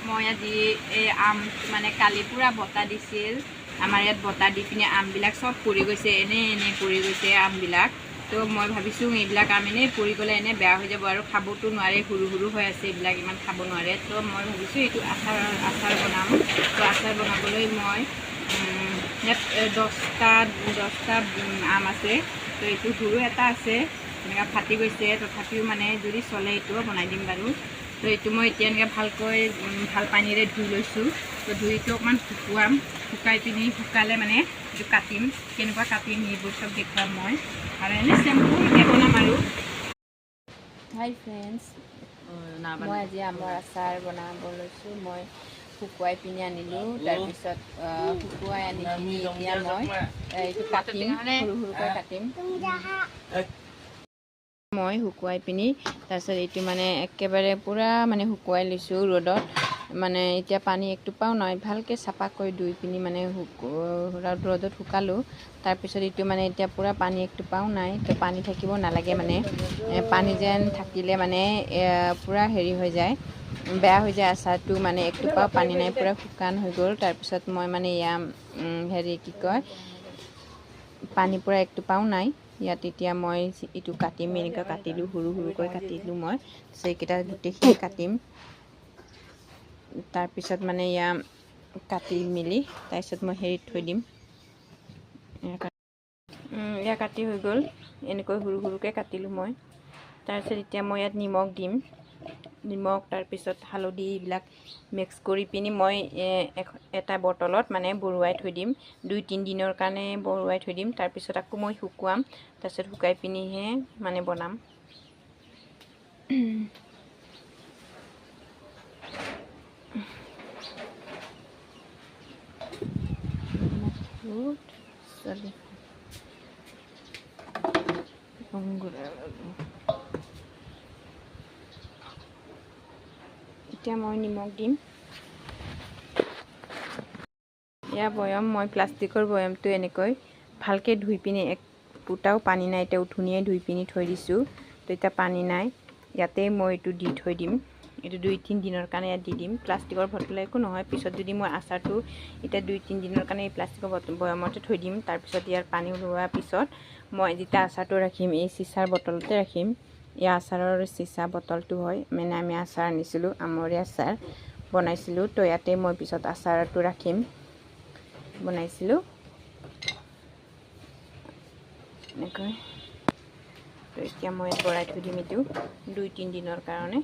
মই আজি এই আম মানে কালি পুৰা বতাহ দিছিল আমাৰ ইয়াত বতাহ দি পিনে আমবিলাক চব পৰি গৈছে এনে পৰি গৈছে আমবিলাক তো মই ভাবিছোঁ এইবিলাক আম এনেই পৰি গ'লে এনে বেয়া হৈ যাব আৰু খাবতো নোৱাৰে সৰু সৰু হৈ আছে এইবিলাক ইমান খাব নোৱাৰে তো মই ভাবিছোঁ এইটো আচাৰ বনাম তো আচাৰ বনাবলৈ মই ইয়াত 10টা আম আছে তো এইটো সৰু এটা আছে এনেকৈ ফাটি গৈছে তথাপিও মানে যদি চলে এইটোও বনাই দিম বাৰু তো এইটো মই এতিয়া এনেকৈ ভালকৈ ভাল পানীৰে ধুই লৈছোঁ তো ধুইটো অকণমান শুকুৱাম শুকাই পিনি শুকালে মানে এইটো কাটিম কেনেকুৱা কাটিম এইবোৰ চব দেখুৱাম মই আৰু এনেই চিম্পুলকৈ বনাম আৰু হাই ফ্ৰেণ্ডছ মই আজি আমৰ আচাৰ বনাব লৈছোঁ মই শুকুৱাই পিনি আনিলোঁ তাৰপিছত শুকুৱাই আনি পিনি এতিয়া মই এইটো কাটিম সৰু সৰুকৈ কাটিম মই শুকুৱাই পিনি তাৰপিছত এইটো মানে একেবাৰে পূৰা মানে শুকুৱাই লৈছোঁ ৰ'দত মানে এতিয়া পানী একটোপাও নাই ভালকৈ চাফা কৰি ধুই পিনি মানে ৰ'দত শুকালোঁ তাৰপিছত এইটো মানে এতিয়া পূৰা পানী একটোপাও নাই তো পানী থাকিব নালাগে মানে পানী যেন থাকিলে মানে পূৰা হেৰি হৈ যায় বেয়া হৈ যায় আচাৰটো মানে একটোপাও পানী নাই পূৰা শুকান হৈ গ'ল তাৰপিছত মই মানে এয়া হেৰি কি কয় পানী পূৰা একটোপাও নাই ইয়াত এতিয়া মই এইটো কাটিম এনেকৈ কাটিলোঁ সৰু সৰুকৈ কাটিলোঁ মই সেইকেইটা গোটেইখিনি কাটিম তাৰপিছত মানে এয়া কাটি মেলি তাৰপিছত মই হেৰিত থৈ দিম এয়া কাটি হৈ গ'ল এনেকৈ সৰু সৰুকৈ কাটিলোঁ মই তাৰপিছত এতিয়া মই ইয়াত নিমখ দিম নিমখ তাৰপিছত হালধি এইবিলাক মিক্স কৰি পিনি মই এটা বটলত মানে ভৰুৱাই থৈ দিম 2-3 দিনৰ কাৰণে ভৰুৱাই থৈ দিম তাৰপিছত আকৌ মই শুকুৱাম তাৰপিছত শুকাই পিনিহে মানে বনাম এতিয়া মই নিমখ দিম এয়া বৈয়াম মই প্লাষ্টিকৰ বৈয়ামটো এনেকৈ ভালকৈ ধুই পিনি এক ফুটাও পানী নাই এতিয়া ধুনীয়াই ধুই পিনি থৈ দিছোঁ তো এতিয়া পানী নাই ইয়াতে মই এইটো দি থৈ দিম এইটো 2-3 দিনৰ কাৰণে ইয়াত দি দিম প্লাষ্টিকৰ বটল একো নহয় পিছত যদি মই আচাৰটো এতিয়া 2-3 দিনৰ কাৰণে এই প্লাষ্টিকৰ বৈয়ামতে থৈ দিম তাৰপিছত ইয়াৰ পানী ওলোৱাৰ পিছত মই যেতিয়া আচাৰটো ৰাখিম এই চিচাৰ বটলতে ৰাখিম এই আচাৰৰ চিচা বটলটো হয় মানে আমি আচাৰ আনিছিলোঁ আমৰে আচাৰ বনাইছিলোঁ তো ইয়াতে মই পিছত আচাৰটো ৰাখিম বনাইছিলোঁ এনেকৈ তো এতিয়া মই ভৰাই থৈ দিম এইটো 2-3 দিনৰ কাৰণে